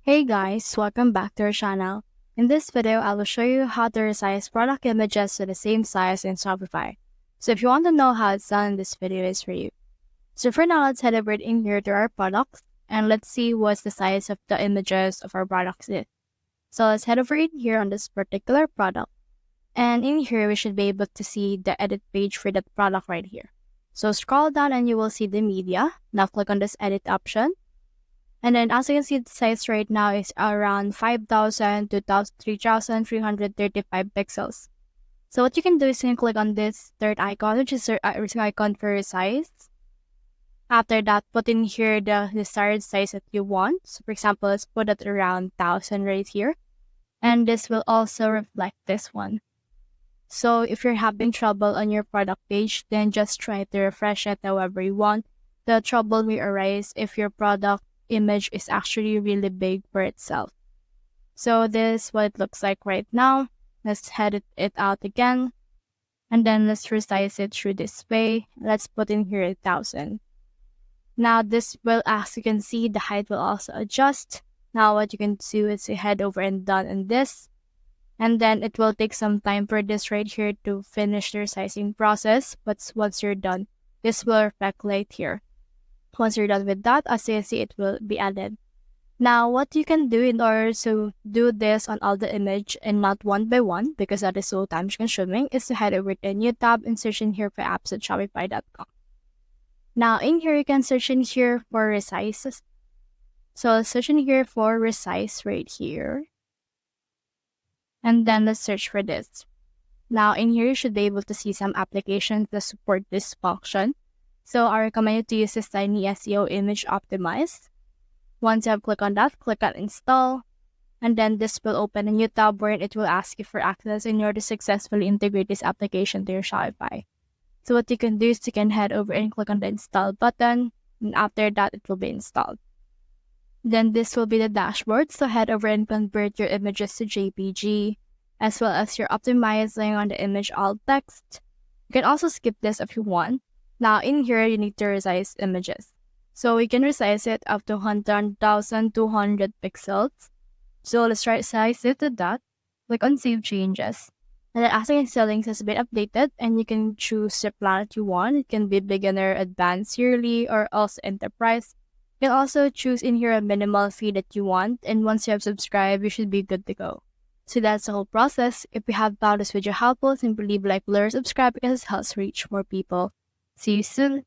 Hey guys, welcome back to our channel. In this video, I will show you how to resize product images to the same size in Shopify. So if you want to know how it's done, this video is for you. So for now, let's head over in here to our products and let's see what's the size of the images of our products is. So let's head over in here on this particular product. And in here, we should be able to see the edit page for that product right here. So scroll down and you will see the media. Now click on this edit option. And then as you can see, the size right now is around 5,000 to 3,335 pixels. So what you can do is you can click on this third icon, which is the icon for resize. After that, put in here the desired size that you want. So for example, let's put it around 1,000 right here. And this will also reflect this one. So if you're having trouble on your product page, then just try to refresh it however you want. The trouble will arise if your product image is actually really big for itself. So this is what it looks like right now. Let's head it out again. And then let's resize it through this way. Let's put in here 1,000. Now this will, as you can see, the height will also adjust. Now what you can do is you head over and done in this. And then it will take some time for this right here to finish the resizing process. But once you're done, this will reflect right here. Once you're done with that, as you can see, it will be added. Now, what you can do in order to do this on all the image and not one by one, because that is so time consuming, is to head over to a new tab and search in here for apps at shopify.com. Now, in here, you can search in here for Resize. So let's search in here for Resize right here. And then let's search for this. Now, in here, you should be able to see some applications that support this function. So I recommend you to use this Tiny SEO Image Optimize. Once you have clicked on that, click on Install. And then this will open a new tab where it will ask you for access in order to successfully integrate this application to your Shopify. So what you can do is you can head over and click on the Install button. And after that, it will be installed. Then this will be the dashboard. So head over and convert your images to JPG, as well as you're optimizing on the image alt text. You can also skip this if you want. Now, in here, you need to resize images. So we can resize it up to 100,200 pixels. So let's resize it to that. Click on Save Changes. And then as you can see, the links has been updated and you can choose the plan that you want. It can be beginner, advanced, yearly, or also enterprise. You can also choose in here a minimal fee that you want. And once you have subscribed, you should be good to go. So that's the whole process. If you have found this video helpful, simply leave a like, below, or subscribe because it helps reach more people. See you soon.